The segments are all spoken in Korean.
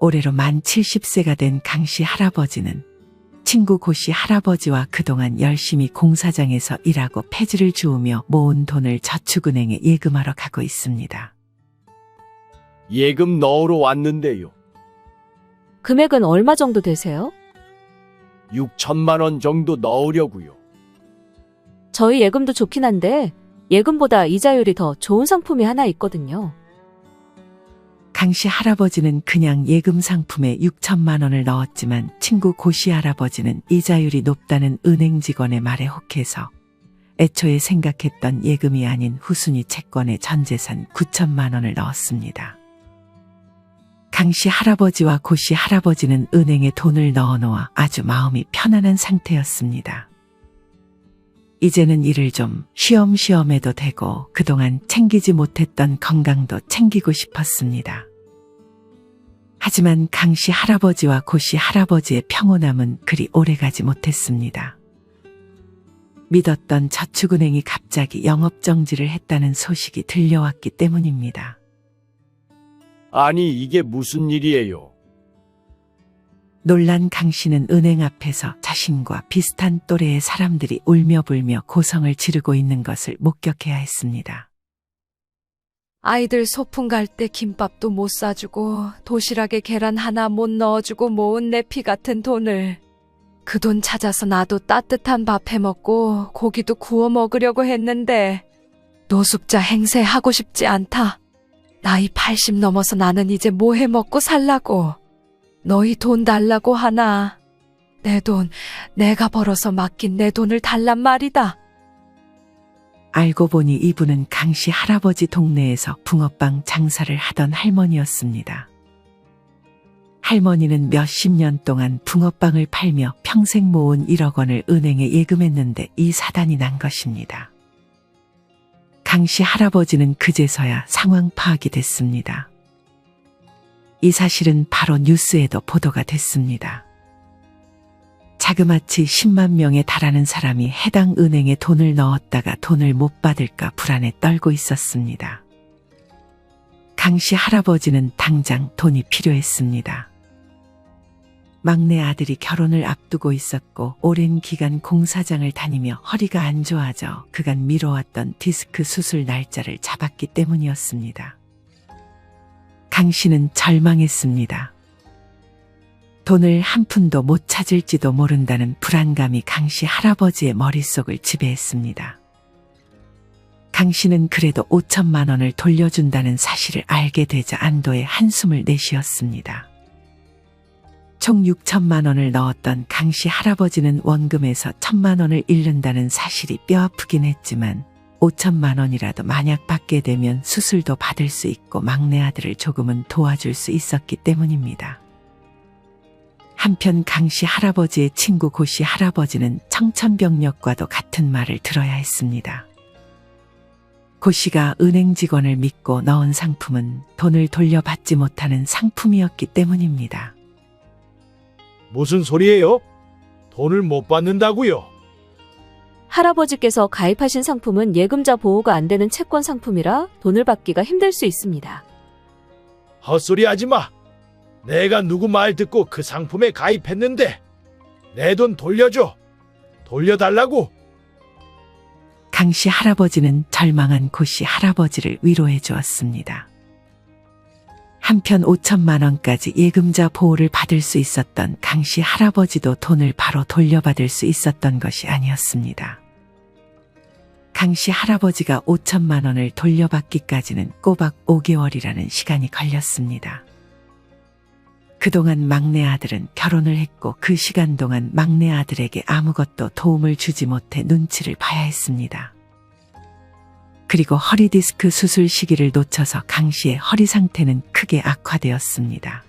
올해로 만 70세가 된 강씨 할아버지는 친구 고씨 할아버지와 그동안 열심히 공사장에서 일하고 폐지를 주우며 모은 돈을 저축은행에 예금하러 가고 있습니다. 예금 넣으러 왔는데요. 금액은 얼마 정도 되세요? 6천만 원 정도 넣으려고요. 저희 예금도 좋긴 한데 예금보다 이자율이 더 좋은 상품이 하나 있거든요. 강씨 할아버지는 그냥 예금 상품에 6천만 원을 넣었지만 친구 고씨 할아버지는 이자율이 높다는 은행 직원의 말에 혹해서 애초에 생각했던 예금이 아닌 후순위 채권에 전재산 9천만 원을 넣었습니다. 강씨 할아버지와 고씨 할아버지는 은행에 돈을 넣어놓아 아주 마음이 편안한 상태였습니다. 이제는 일을 좀 쉬엄쉬엄 해도 되고 그동안 챙기지 못했던 건강도 챙기고 싶었습니다. 하지만 강씨 할아버지와 고씨 할아버지의 평온함은 그리 오래가지 못했습니다. 믿었던 저축은행이 갑자기 영업정지를 했다는 소식이 들려왔기 때문입니다. 아니, 이게 무슨 일이에요? 놀란 강씨는 은행 앞에서 자신과 비슷한 또래의 사람들이 울며불며 고성을 지르고 있는 것을 목격해야 했습니다. 아이들 소풍 갈 때 김밥도 못 사주고 도시락에 계란 하나 못 넣어주고 모은 내 피 같은 돈을 그 돈 찾아서 나도 따뜻한 밥 해먹고 고기도 구워 먹으려고 했는데 노숙자 행세하고 싶지 않다. 나이 80 넘어서 나는 이제 뭐 해먹고 살라고. 너희 돈 달라고 하나. 내 돈, 내가 벌어서 맡긴 내 돈을 달란 말이다. 알고 보니 이분은 강씨 할아버지 동네에서 붕어빵 장사를 하던 할머니였습니다. 할머니는 몇십 년 동안 붕어빵을 팔며 평생 모은 1억 원을 은행에 예금했는데 이 사단이 난 것입니다. 강씨 할아버지는 그제서야 상황 파악이 됐습니다. 이 사실은 바로 뉴스에도 보도가 됐습니다. 자그마치 10만 명에 달하는 사람이 해당 은행에 돈을 넣었다가 돈을 못 받을까 불안에 떨고 있었습니다. 강씨 할아버지는 당장 돈이 필요했습니다. 막내 아들이 결혼을 앞두고 있었고 오랜 기간 공사장을 다니며 허리가 안 좋아져 그간 미뤄왔던 디스크 수술 날짜를 잡았기 때문이었습니다. 강씨는 절망했습니다. 돈을 한 푼도 못 찾을지도 모른다는 불안감이 강씨 할아버지의 머릿속을 지배했습니다. 강씨는 그래도 5천만 원을 돌려준다는 사실을 알게 되자 안도의 한숨을 내쉬었습니다. 총 6천만 원을 넣었던 강씨 할아버지는 원금에서 1천만 원을 잃는다는 사실이 뼈아프긴 했지만 5천만 원이라도 만약 받게 되면 수술도 받을 수 있고 막내 아들을 조금은 도와줄 수 있었기 때문입니다. 한편 강씨 할아버지의 친구 고씨 할아버지는 청천벽력과도 같은 말을 들어야 했습니다. 고씨가 은행 직원을 믿고 넣은 상품은 돈을 돌려받지 못하는 상품이었기 때문입니다. 무슨 소리예요? 돈을 못 받는다고요? 할아버지께서 가입하신 상품은 예금자 보호가 안 되는 채권 상품이라 돈을 받기가 힘들 수 있습니다. 헛소리 하지 마. 내가 누구 말 듣고 그 상품에 가입했는데 내 돈 돌려줘. 돌려달라고. 강씨 할아버지는 절망한 고씨 할아버지를 위로해 주었습니다. 한편 5천만 원까지 예금자 보호를 받을 수 있었던 강씨 할아버지도 돈을 바로 돌려받을 수 있었던 것이 아니었습니다. 강씨 할아버지가 5천만 원을 돌려받기까지는 꼬박 5개월이라는 시간이 걸렸습니다. 그동안 막내 아들은 결혼을 했고 그 시간 동안 막내 아들에게 아무것도 도움을 주지 못해 눈치를 봐야 했습니다. 그리고 허리 디스크 수술 시기를 놓쳐서 강씨의 허리 상태는 크게 악화되었습니다.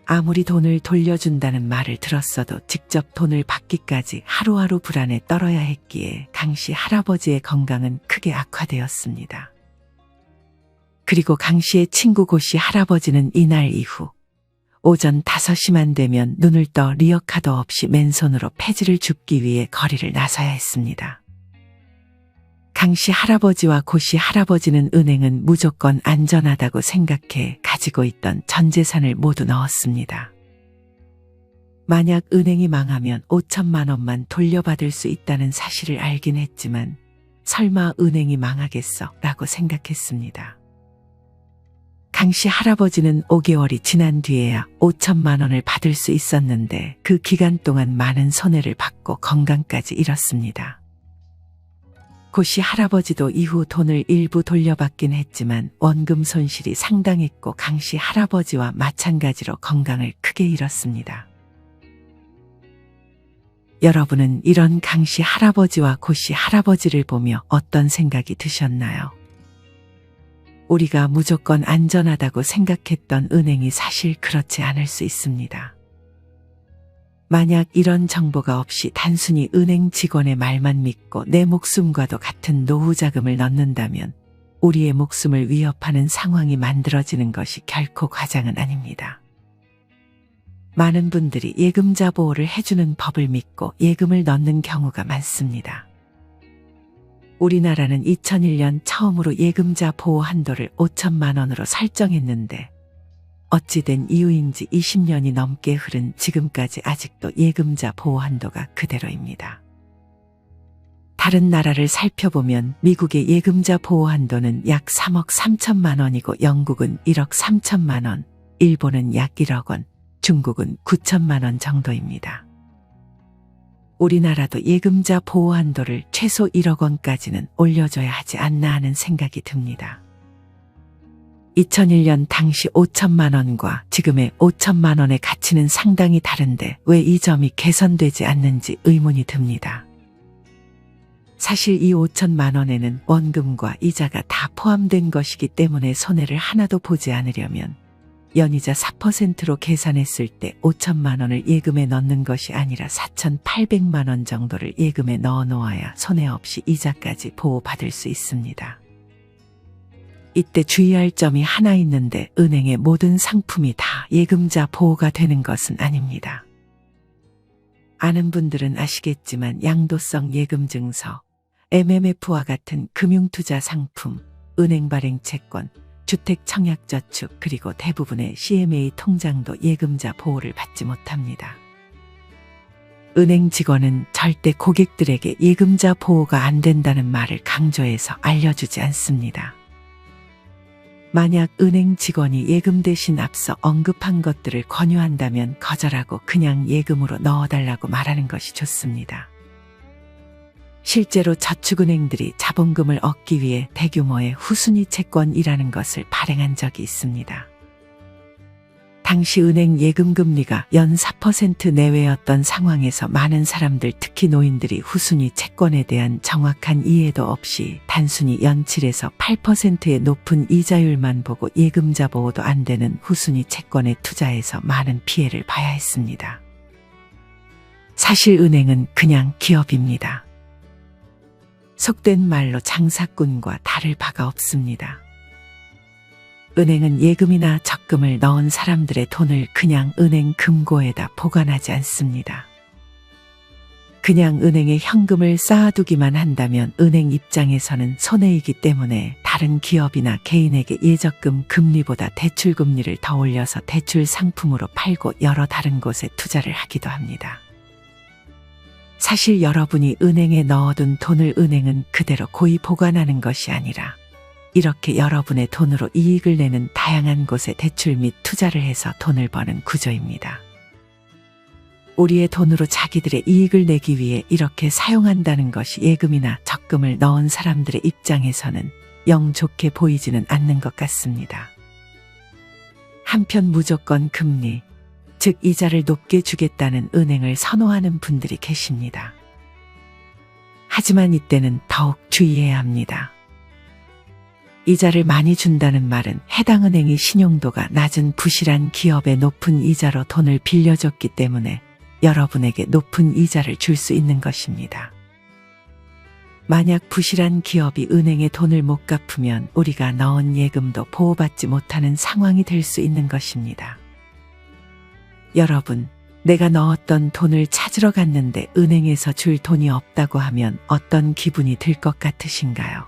아무리 돈을 돌려준다는 말을 들었어도 직접 돈을 받기까지 하루하루 불안에 떨어야 했기에 강씨 할아버지의 건강은 크게 악화되었습니다. 그리고 강씨의 친구 고씨 할아버지는 이날 이후 오전 5시만 되면 눈을 떠 리어카도 없이 맨손으로 폐지를 줍기 위해 거리를 나서야 했습니다. 강씨 할아버지와 고씨 할아버지는 은행은 무조건 안전하다고 생각해 가지고 있던 전 재산을 모두 넣었습니다. 만약 은행이 망하면 5천만 원만 돌려받을 수 있다는 사실을 알긴 했지만 설마 은행이 망하겠어? 라고 생각했습니다. 강씨 할아버지는 5개월이 지난 뒤에야 5천만 원을 받을 수 있었는데 그 기간 동안 많은 손해를 받고 건강까지 잃었습니다. 고씨 할아버지도 이후 돈을 일부 돌려받긴 했지만 원금 손실이 상당했고 강씨 할아버지와 마찬가지로 건강을 크게 잃었습니다. 여러분은 이런 강씨 할아버지와 고씨 할아버지를 보며 어떤 생각이 드셨나요? 우리가 무조건 안전하다고 생각했던 은행이 사실 그렇지 않을 수 있습니다. 만약 이런 정보가 없이 단순히 은행 직원의 말만 믿고 내 목숨과도 같은 노후 자금을 넣는다면 우리의 목숨을 위협하는 상황이 만들어지는 것이 결코 과장은 아닙니다. 많은 분들이 예금자 보호를 해주는 법을 믿고 예금을 넣는 경우가 많습니다. 우리나라는 2001년 처음으로 예금자 보호 한도를 5천만 원으로 설정했는데 어찌된 이유인지 20년이 넘게 흐른 지금까지 아직도 예금자 보호 한도가 그대로입니다. 다른 나라를 살펴보면 미국의 예금자 보호 한도는 약 3억 3천만 원이고 영국은 1억 3천만 원, 일본은 약 1억 원, 중국은 9천만 원 정도입니다. 우리나라도 예금자 보호 한도를 최소 1억 원까지는 올려줘야 하지 않나 하는 생각이 듭니다. 2001년 당시 5천만 원과 지금의 5천만 원의 가치는 상당히 다른데 왜 이 점이 개선되지 않는지 의문이 듭니다. 사실 이 5천만 원에는 원금과 이자가 다 포함된 것이기 때문에 손해를 하나도 보지 않으려면 연이자 4%로 계산했을 때 5천만 원을 예금에 넣는 것이 아니라 4,800만 원 정도를 예금에 넣어 놓아야 손해 없이 이자까지 보호받을 수 있습니다. 이때 주의할 점이 하나 있는데 은행의 모든 상품이 다 예금자 보호가 되는 것은 아닙니다. 아는 분들은 아시겠지만 양도성 예금증서, MMF와 같은 금융투자 상품, 은행 발행 채권, 주택청약저축 그리고 대부분의 CMA 통장도 예금자 보호를 받지 못합니다. 은행 직원은 절대 고객들에게 예금자 보호가 안 된다는 말을 강조해서 알려주지 않습니다. 만약 은행 직원이 예금 대신 앞서 언급한 것들을 권유한다면 거절하고 그냥 예금으로 넣어달라고 말하는 것이 좋습니다. 실제로 저축은행들이 자본금을 얻기 위해 대규모의 후순위 채권이라는 것을 발행한 적이 있습니다. 당시 은행 예금금리가 연 4% 내외였던 상황에서 많은 사람들 특히 노인들이 후순위 채권에 대한 정확한 이해도 없이 단순히 연 7에서 8%의 높은 이자율만 보고 예금자 보호도 안 되는 후순위 채권에 투자해서 많은 피해를 봐야 했습니다. 사실 은행은 그냥 기업입니다. 속된 말로 장사꾼과 다를 바가 없습니다. 은행은 예금이나 적금을 넣은 사람들의 돈을 그냥 은행 금고에다 보관하지 않습니다. 그냥 은행에 현금을 쌓아두기만 한다면 은행 입장에서는 손해이기 때문에 다른 기업이나 개인에게 예적금 금리보다 대출 금리를 더 올려서 대출 상품으로 팔고 여러 다른 곳에 투자를 하기도 합니다. 사실 여러분이 은행에 넣어둔 돈을 은행은 그대로 고이 보관하는 것이 아니라 이렇게 여러분의 돈으로 이익을 내는 다양한 곳에 대출 및 투자를 해서 돈을 버는 구조입니다. 우리의 돈으로 자기들의 이익을 내기 위해 이렇게 사용한다는 것이 예금이나 적금을 넣은 사람들의 입장에서는 영 좋게 보이지는 않는 것 같습니다. 한편 무조건 금리, 즉 이자를 높게 주겠다는 은행을 선호하는 분들이 계십니다. 하지만 이때는 더욱 주의해야 합니다. 이자를 많이 준다는 말은 해당 은행이 신용도가 낮은 부실한 기업에 높은 이자로 돈을 빌려줬기 때문에 여러분에게 높은 이자를 줄 수 있는 것입니다. 만약 부실한 기업이 은행에 돈을 못 갚으면 우리가 넣은 예금도 보호받지 못하는 상황이 될 수 있는 것입니다. 여러분, 내가 넣었던 돈을 찾으러 갔는데 은행에서 줄 돈이 없다고 하면 어떤 기분이 들 것 같으신가요?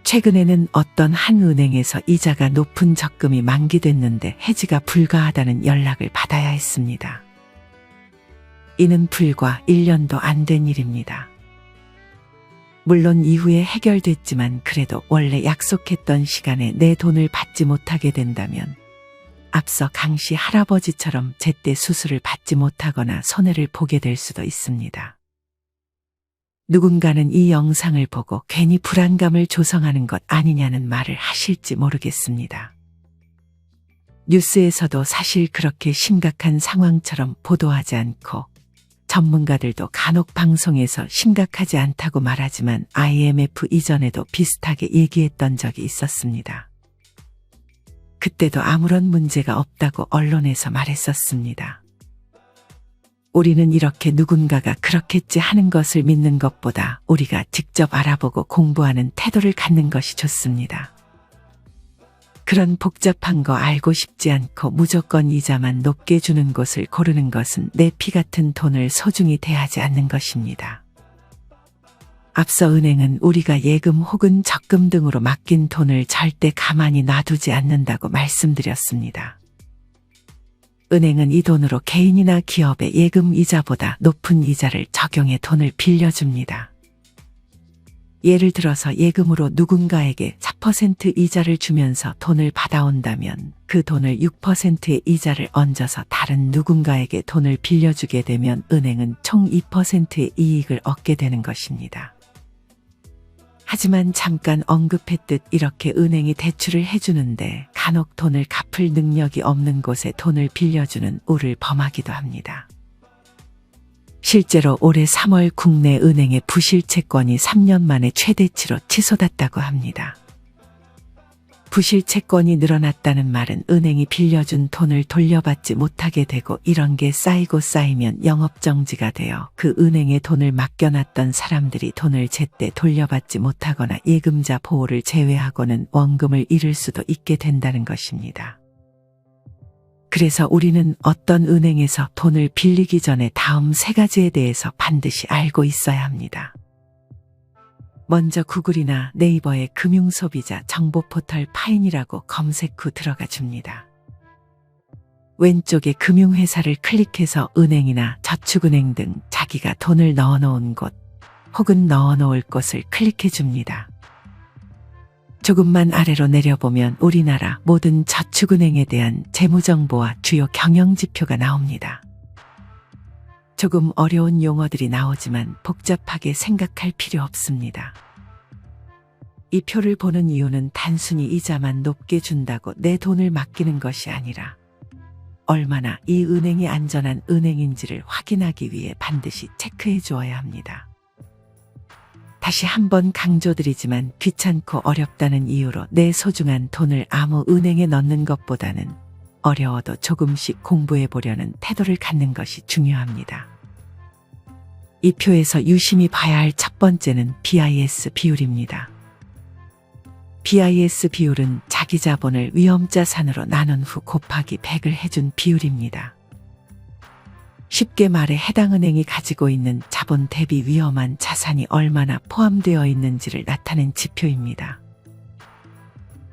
최근에는 어떤 한 은행에서 이자가 높은 적금이 만기됐는데 해지가 불가하다는 연락을 받아야 했습니다. 이는 불과 1년도 안 된 일입니다. 물론 이후에 해결됐지만 그래도 원래 약속했던 시간에 내 돈을 받지 못하게 된다면 앞서 강씨 할아버지처럼 제때 수술을 받지 못하거나 손해를 보게 될 수도 있습니다. 누군가는 이 영상을 보고 괜히 불안감을 조성하는 것 아니냐는 말을 하실지 모르겠습니다. 뉴스에서도 사실 그렇게 심각한 상황처럼 보도하지 않고 전문가들도 간혹 방송에서 심각하지 않다고 말하지만 IMF 이전에도 비슷하게 얘기했던 적이 있었습니다. 그때도 아무런 문제가 없다고 언론에서 말했었습니다. 우리는 이렇게 누군가가 그렇겠지 하는 것을 믿는 것보다 우리가 직접 알아보고 공부하는 태도를 갖는 것이 좋습니다. 그런 복잡한 거 알고 싶지 않고 무조건 이자만 높게 주는 곳을 고르는 것은 내 피 같은 돈을 소중히 대하지 않는 것입니다. 앞서 은행은 우리가 예금 혹은 적금 등으로 맡긴 돈을 절대 가만히 놔두지 않는다고 말씀드렸습니다. 은행은 이 돈으로 개인이나 기업의 예금 이자보다 높은 이자를 적용해 돈을 빌려줍니다. 예를 들어서 예금으로 누군가에게 4% 이자를 주면서 돈을 받아온다면 그 돈을 6%의 이자를 얹어서 다른 누군가에게 돈을 빌려주게 되면 은행은 총 2%의 이익을 얻게 되는 것입니다. 하지만 잠깐 언급했듯 이렇게 은행이 대출을 해주는데 간혹 돈을 갚을 능력이 없는 곳에 돈을 빌려주는 우를 범하기도 합니다. 실제로 올해 3월 국내 은행의 부실 채권이 3년 만에 최대치로 치솟았다고 합니다. 부실 채권이 늘어났다는 말은 은행이 빌려준 돈을 돌려받지 못하게 되고 이런 게 쌓이고 쌓이면 영업정지가 되어 그 은행에 돈을 맡겨놨던 사람들이 돈을 제때 돌려받지 못하거나 예금자 보호를 제외하고는 원금을 잃을 수도 있게 된다는 것입니다. 그래서 우리는 어떤 은행에서 돈을 빌리기 전에 다음 3가지에 대해서 반드시 알고 있어야 합니다. 먼저 구글이나 네이버에 금융소비자 정보포털 파인이라고 검색 후 들어가 줍니다. 왼쪽에 금융회사를 클릭해서 은행이나 저축은행 등 자기가 돈을 넣어놓은 곳 혹은 넣어놓을 곳을 클릭해 줍니다. 조금만 아래로 내려보면 우리나라 모든 저축은행에 대한 재무정보와 주요 경영지표가 나옵니다. 조금 어려운 용어들이 나오지만 복잡하게 생각할 필요 없습니다. 이 표를 보는 이유는 단순히 이자만 높게 준다고 내 돈을 맡기는 것이 아니라 얼마나 이 은행이 안전한 은행인지를 확인하기 위해 반드시 체크해 주어야 합니다. 다시 한번 강조드리지만 귀찮고 어렵다는 이유로 내 소중한 돈을 아무 은행에 넣는 것보다는 어려워도 조금씩 공부해 보려는 태도를 갖는 것이 중요합니다. 이 표에서 유심히 봐야 할 첫 번째는 BIS 비율입니다. BIS 비율은 자기 자본을 위험자산으로 나눈 후 곱하기 100을 해준 비율입니다. 쉽게 말해 해당 은행이 가지고 있는 자본 대비 위험한 자산이 얼마나 포함되어 있는지를 나타낸 지표입니다.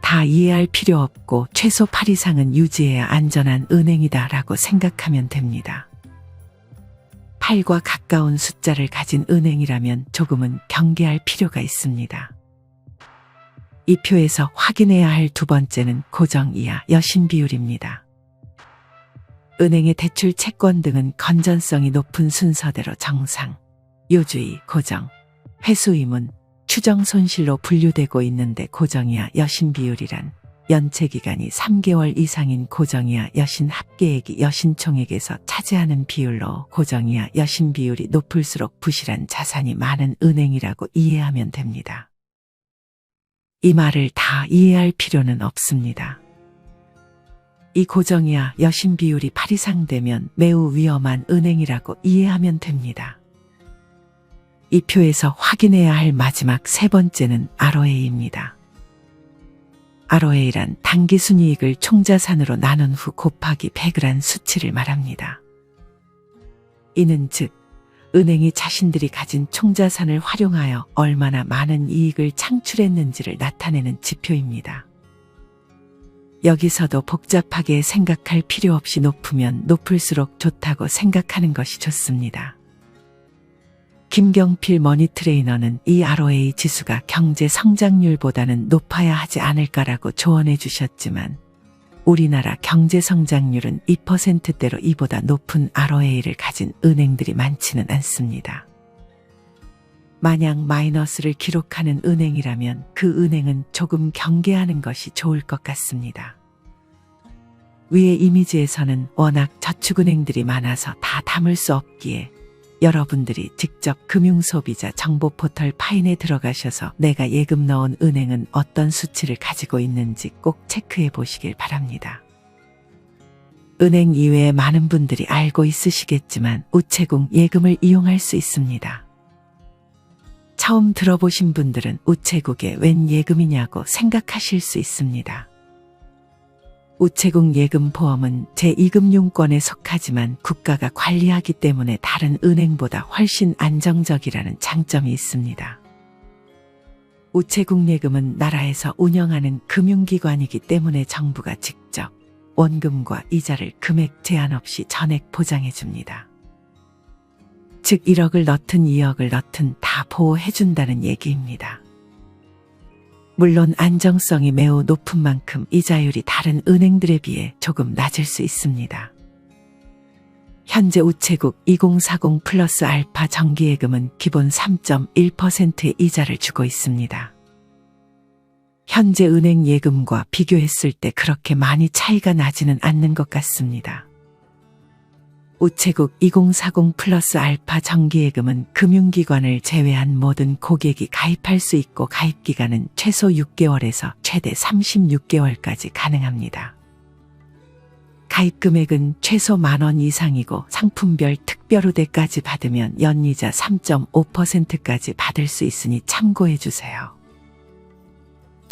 다 이해할 필요 없고 최소 8 이상은 유지해야 안전한 은행이다라고 생각하면 됩니다. 8과 가까운 숫자를 가진 은행이라면 조금은 경계할 필요가 있습니다. 이 표에서 확인해야 할 두 번째는 고정이하 여신 비율입니다. 은행의 대출 채권 등은 건전성이 높은 순서대로 정상, 요주의, 고정, 회수이문, 추정 손실로 분류되고 있는데 고정이하 여신 비율이란 연체기간이 3개월 이상인 고정이하 여신 합계액이 여신총액에서 차지하는 비율로 고정이하 여신 비율이 높을수록 부실한 자산이 많은 은행이라고 이해하면 됩니다. 이 말을 다 이해할 필요는 없습니다. 이 고정이하 여신 비율이 8 이상 되면 매우 위험한 은행이라고 이해하면 됩니다. 이 표에서 확인해야 할 마지막 세 번째는 ROA입니다. ROA란 당기순이익을 총자산으로 나눈 후 곱하기 100을 한 수치를 말합니다. 이는 즉 은행이 자신들이 가진 총자산을 활용하여 얼마나 많은 이익을 창출했는지를 나타내는 지표입니다. 여기서도 복잡하게 생각할 필요 없이 높으면 높을수록 좋다고 생각하는 것이 좋습니다. 김경필 머니트레이너는 이 ROA 지수가 경제 성장률보다는 높아야 하지 않을까라고 조언해 주셨지만 우리나라 경제 성장률은 2%대로 이보다 높은 ROA를 가진 은행들이 많지는 않습니다. 만약 마이너스를 기록하는 은행이라면 그 은행은 조금 경계하는 것이 좋을 것 같습니다. 위의 이미지에서는 워낙 저축은행들이 많아서 다 담을 수 없기에 여러분들이 직접 금융소비자 정보 포털 파인에 들어가셔서 내가 예금 넣은 은행은 어떤 수치를 가지고 있는지 꼭 체크해 보시길 바랍니다. 은행 이외에 많은 분들이 알고 있으시겠지만 우체국 예금을 이용할 수 있습니다. 처음 들어보신 분들은 우체국에 웬 예금이냐고 생각하실 수 있습니다. 우체국 예금 보험은 제2금융권에 속하지만 국가가 관리하기 때문에 다른 은행보다 훨씬 안정적이라는 장점이 있습니다. 우체국 예금은 나라에서 운영하는 금융기관이기 때문에 정부가 직접 원금과 이자를 금액 제한 없이 전액 보장해 줍니다. 즉 1억을 넣든 2억을 넣든 다 보호해준다는 얘기입니다. 물론 안정성이 매우 높은 만큼 이자율이 다른 은행들에 비해 조금 낮을 수 있습니다. 현재 우체국 2040 플러스 알파 정기예금은 기본 3.1%의 이자를 주고 있습니다. 현재 은행 예금과 비교했을 때 그렇게 많이 차이가 나지는 않는 것 같습니다. 우체국 2040 플러스 알파 정기예금은 금융기관을 제외한 모든 고객이 가입할 수 있고 가입기간은 최소 6개월에서 최대 36개월까지 가능합니다. 가입금액은 최소 10,000원 이상이고 상품별 특별 우대까지 받으면 연이자 3.5%까지 받을 수 있으니 참고해 주세요.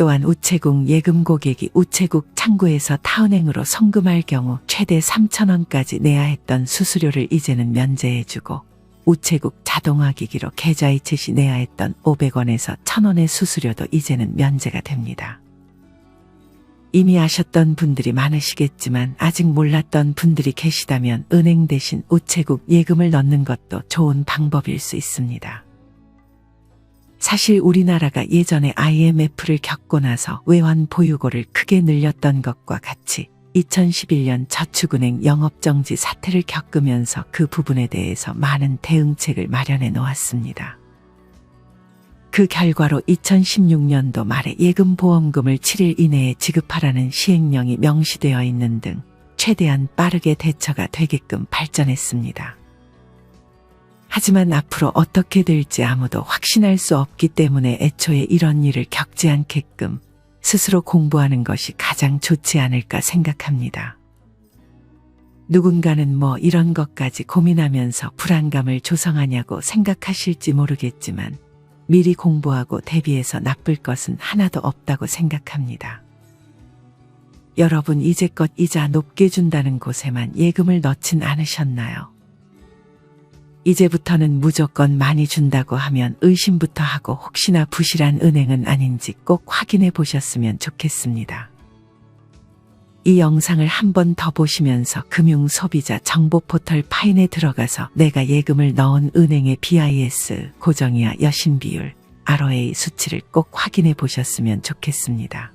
또한 우체국 예금 고객이 우체국 창구에서 타은행으로 송금할 경우 최대 3,000원까지 내야 했던 수수료를 이제는 면제해주고 우체국 자동화기기로 계좌이체 시 내야 했던 500원에서 1,000원의 수수료도 이제는 면제가 됩니다. 이미 아셨던 분들이 많으시겠지만 아직 몰랐던 분들이 계시다면 은행 대신 우체국 예금을 넣는 것도 좋은 방법일 수 있습니다. 사실 우리나라가 예전에 IMF를 겪고 나서 외환 보유고를 크게 늘렸던 것과 같이 2011년 저축은행 영업정지 사태를 겪으면서 그 부분에 대해서 많은 대응책을 마련해 놓았습니다. 그 결과로 2016년도 말에 예금보험금을 7일 이내에 지급하라는 시행령이 명시되어 있는 등 최대한 빠르게 대처가 되게끔 발전했습니다. 하지만 앞으로 어떻게 될지 아무도 확신할 수 없기 때문에 애초에 이런 일을 겪지 않게끔 스스로 공부하는 것이 가장 좋지 않을까 생각합니다. 누군가는 뭐 이런 것까지 고민하면서 불안감을 조성하냐고 생각하실지 모르겠지만 미리 공부하고 대비해서 나쁠 것은 하나도 없다고 생각합니다. 여러분 이제껏 이자 높게 준다는 곳에만 예금을 넣진 않으셨나요? 이제부터는 무조건 많이 준다고 하면 의심부터 하고 혹시나 부실한 은행은 아닌지 꼭 확인해 보셨으면 좋겠습니다. 이 영상을 한 번 더 보시면서 금융소비자 정보포털 파인에 들어가서 내가 예금을 넣은 은행의 BIS, 고정이와 여신비율, ROA 수치를 꼭 확인해 보셨으면 좋겠습니다.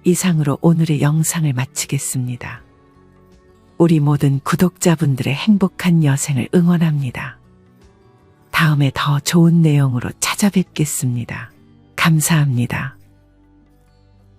이상으로 오늘의 영상을 마치겠습니다. 우리 모든 구독자분들의 행복한 여생을 응원합니다. 다음에 더 좋은 내용으로 찾아뵙겠습니다. 감사합니다.